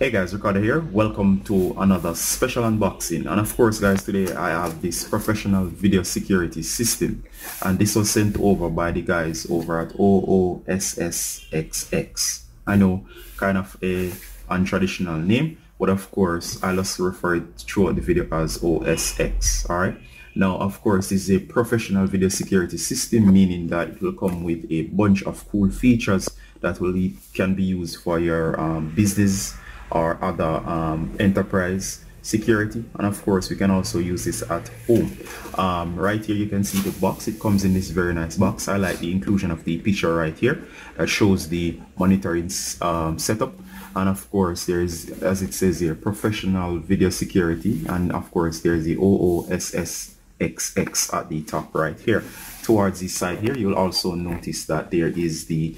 Hey guys, Ricardo here. Welcome to another special unboxing. And of course guys, today I have this professional video security system, and this was sent over by the guys over at OOSSXX. I know, kind of a untraditional name, but of course I'll just refer it throughout the video as OOSSXX. Alright, now of course this is a professional video security system, meaning that it will come with a bunch of cool features that can be used for your business or other enterprise security. And of course we can also use this at home. Right here you can see the box. It comes in this very nice box. I like the inclusion of the picture right here that shows the monitoring setup. And of course there is, as it says here, professional video security, and of course there's the OOSSXX at the top right here. Towards the side here you'll also notice that there is the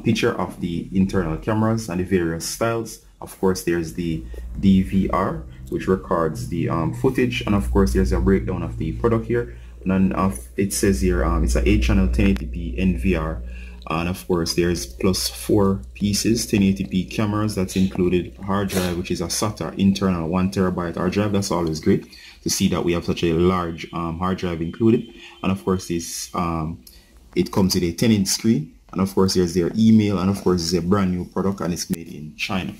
picture of the internal cameras and the various styles. Of course there's the DVR, which records the footage, and of course there's a breakdown of the product here. And then it says here it's a 8-channel 1080p NVR, and of course there's plus 4 pieces 1080p cameras that's included. Hard drive, which is a SATA internal 1 terabyte hard drive. That's always great to see that we have such a large hard drive included. And of course this it comes with a 10-inch screen, and of course there's their email, and of course it's a brand new product and it's made in China.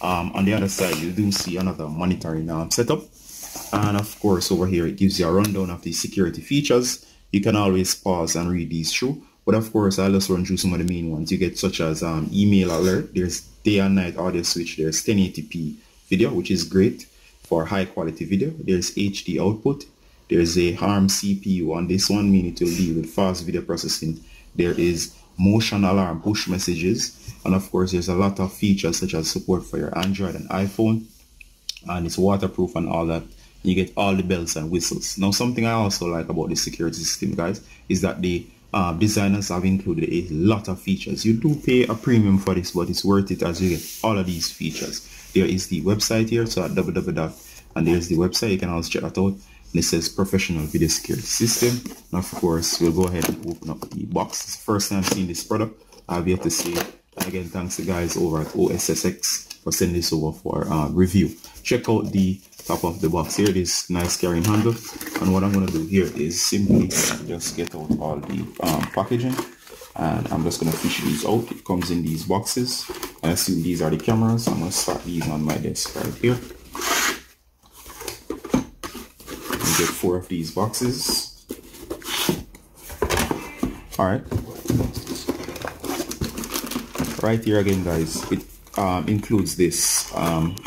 On the other side you do see another monitoring setup, and of course over here it gives you a rundown of the security features. You can always pause and read these through, but of course I'll just run through some of the main ones you get, such as email alert, there's day and night audio switch, there's 1080p video, which is great for high quality video, there's HD output, there's a ARM CPU on this one, meaning it will deal with fast video processing, there is motion alarm push messages, and of course there's a lot of features such as support for your Android and iPhone, and it's waterproof and all that. You get all the bells and whistles. Now something I also like about this security system, guys, is that the designers have included a lot of features. You do pay a premium for this, but it's worth it as you get all of these features. There is the website here, so at www, and there's the website, you can also check that out. And it says professional video security system. And of course we'll go ahead and open up the box. It's the first time seeing this product. I've yet to see it. And again, thanks to the guys over at OOSSXX for sending this over for review. Check out the top of the box here. This nice carrying handle, and what I'm going to do here is simply just get out all the packaging, and I'm just going to fish these out. It comes in these boxes. I assume these are the cameras. I'm going to start these on my desk right here. Get 4 of these boxes. Alright, right here again, guys, it includes this.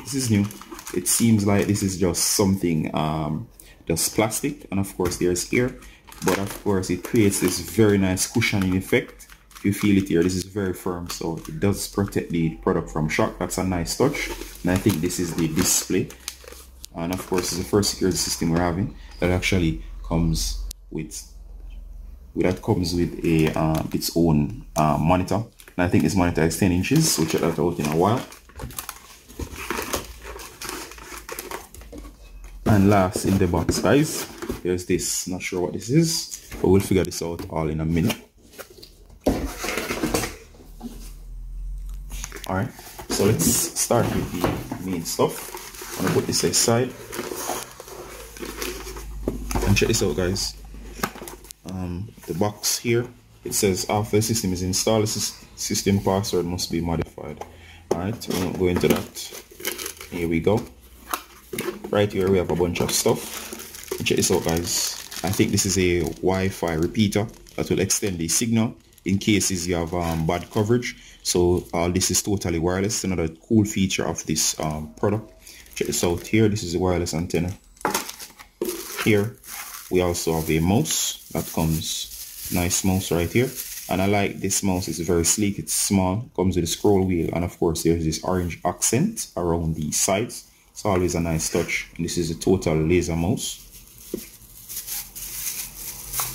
This is new. It seems like this is just something just plastic, and of course there's air, but of course it creates this very nice cushioning effect. If you feel it here, this is very firm, so it does protect the product from shock. That's a nice touch. And I think this is the display. And of course it's the first security system we're having that actually comes with a its own monitor. And I think this monitor is 10 inches, so check that out in a while. And last in the box, guys, there's this. Not sure what this is, but we'll figure this out all in a minute. Alright, so let's start with the main stuff. I'm gonna put this aside and check this out, guys. The box here, it says after the system is installed, the system password must be modified. Alright, we won't go into that. Here we go. Right here we have a bunch of stuff. Check this out, guys. I think this is a Wi-Fi repeater that will extend the signal in cases you have bad coverage. So this is totally wireless. Another cool feature of this product. Check this out here. This is a wireless antenna. Here we also have a mouse that comes, nice mouse right here, and I like this mouse. It's very sleek, it's small, comes with a scroll wheel, and of course there's this orange accent around the sides. It's always a nice touch. And this is a total laser mouse.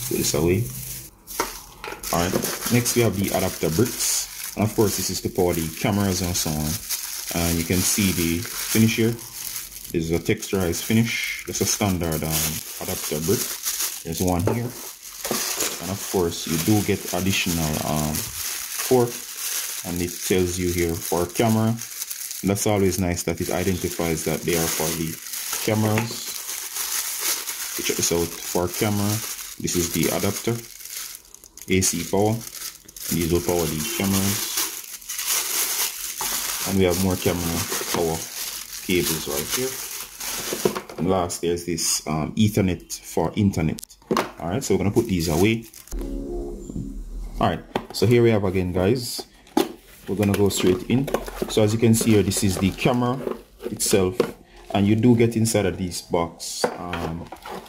Put this away. Alright, next we have the adapter bricks, and of course this is to power the cameras and so on. And you can see the finish here. This is a texturized finish. It's a standard adapter brick. There's one here, and of course you do get additional port, and it tells you here for camera, And that's always nice that it identifies that they are for the cameras. Check this out. For camera, this is the adapter, AC power. These will power the cameras. And we have more camera power cables right here. And last, there's this Ethernet for internet. Alright, so we're going to put these away. Alright, so here we have again, guys. We're going to go straight in. So as you can see here, this is the camera itself. And you do get inside of this box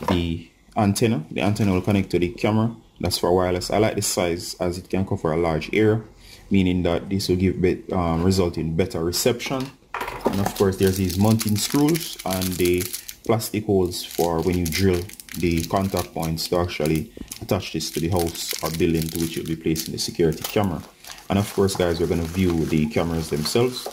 the antenna. The antenna will connect to the camera. That's for wireless. I like the size as it can cover a large area, meaning that this will give result in better reception. And of course, there's these mounting screws and the plastic holes for when you drill the contact points to actually attach this to the house or building to which you'll be placing the security camera. And of course, guys, we're going to view the cameras themselves.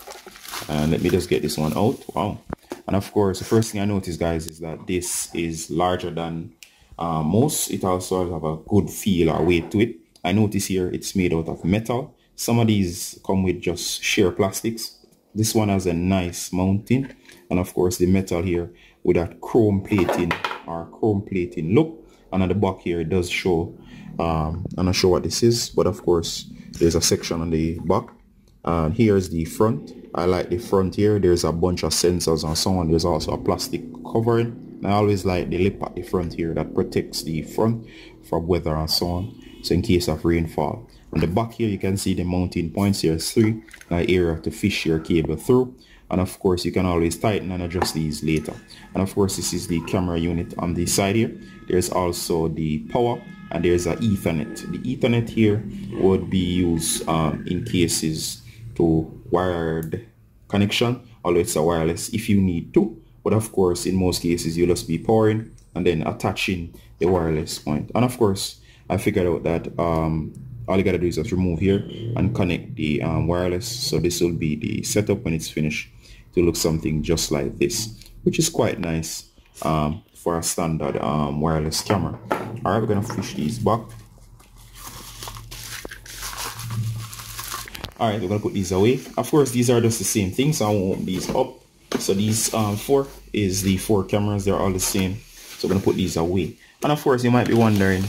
And let me just get this one out. Wow. And of course, the first thing I noticed, guys, is that this is larger than most. It also has a good feel or weight to it. I notice here it's made out of metal. Some of these come with just sheer plastics. This one has a nice mounting, and of course the metal here with that chrome plating or chrome plating look. And at the back here it does show, I'm not sure what this is, but of course there's a section on the back. And here's the front. I like the front here. There's a bunch of sensors and so on. There's also a plastic covering. I always like the lip at the front here that protects the front from weather and so on, so in case of rainfall. On the back here you can see the mounting points. Here's 3 area to fish your cable through, and of course you can always tighten and adjust these later. And of course this is the camera unit on the side here. There's also the power, and there's an Ethernet. The Ethernet here would be used in cases to wired connection, although it's a wireless if you need to. But of course, in most cases, you'll just be powering and then attaching the wireless point. And of course, I figured out that all you gotta do is just remove here and connect the wireless. So this will be the setup when it's finished. It will look something just like this, which is quite nice for a standard wireless camera. All right, we're gonna fish these back. All right, we're gonna put these away. Of course, these are just the same thing, so I won't open these up. So these 4 is the 4 cameras. They're all the same. So we're gonna put these away. And of course, you might be wondering,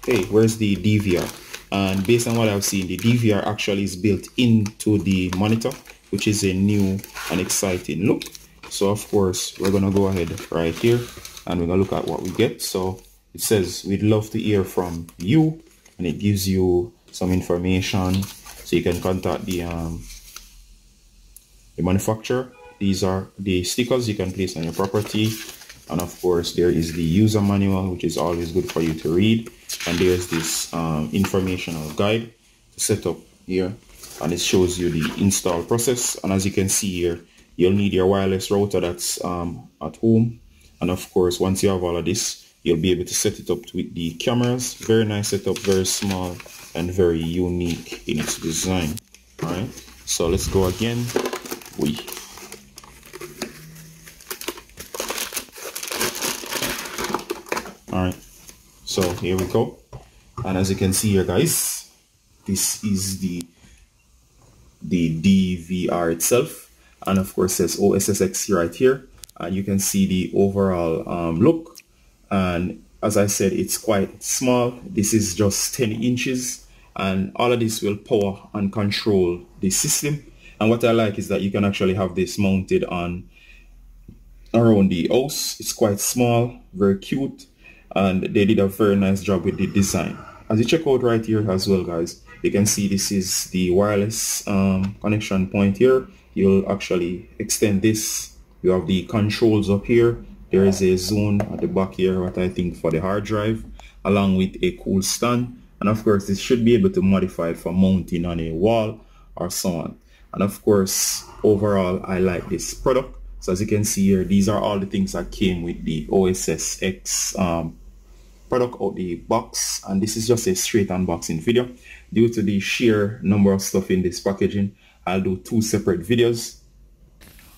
hey, where's the DVR? And based on what I've seen, the DVR actually is built into the monitor, which is a new and exciting look. So of course, we're gonna go ahead right here and we're gonna look at what we get. So it says, we'd love to hear from you, and it gives you some information so you can contact the manufacturer. These are the stickers you can place on your property. And of course, there is the user manual, which is always good for you to read. And there's this informational guide to set up here. And it shows you the install process. And as you can see here, you'll need your wireless router that's at home. And of course, once you have all of this, you'll be able to set it up with the cameras. Very nice setup, very small and very unique in its design. All right, so let's go again. Alright, so here we go. And as you can see here, guys, this is the DVR itself, and of course it says OOSSXX right here, and you can see the overall look. And as I said, it's quite small. This is just 10 inches, and all of this will power and control the system. And what I like is that you can actually have this mounted on around the house. It's quite small, very cute, and they did a very nice job with the design. As you check out right here as well, guys, you can see this is the wireless connection point here. You'll actually extend this. You have the controls up here. There is a zone at the back here, what I think for the hard drive, along with a cool stand. And of course, this should be able to modify it for mounting on a wall or so on. And of course, overall, I like this product. So as you can see here, these are all the things that came with the OOSSXX product out the box. And this is just a straight unboxing video. Due to the sheer number of stuff in this packaging, I'll do 2 separate videos.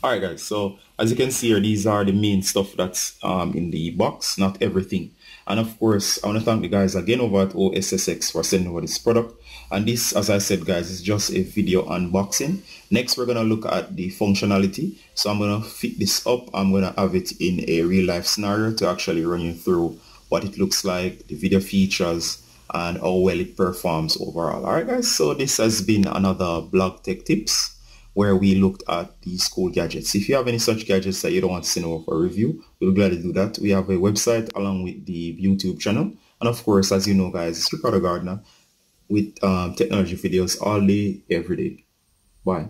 Alright guys, so as you can see here, these are the main stuff that's in the box, not everything. And of course, I want to thank the guys again over at OOSSXX for sending over this product. And this, as I said, guys, is just a video unboxing. Next, we're going to look at the functionality. So I'm going to fit this up. I'm going to have it in a real life scenario to actually run you through what it looks like, the video features, and how well it performs overall. All right, guys, so this has been another Blog Tech Tips where we looked at these cool gadgets. If you have any such gadgets that you don't want to send over for review, we'll gladly do that. We have a website along with the YouTube channel. And of course, as you know, guys, it's Ricardo Gardner with technology videos all day, every day. Bye.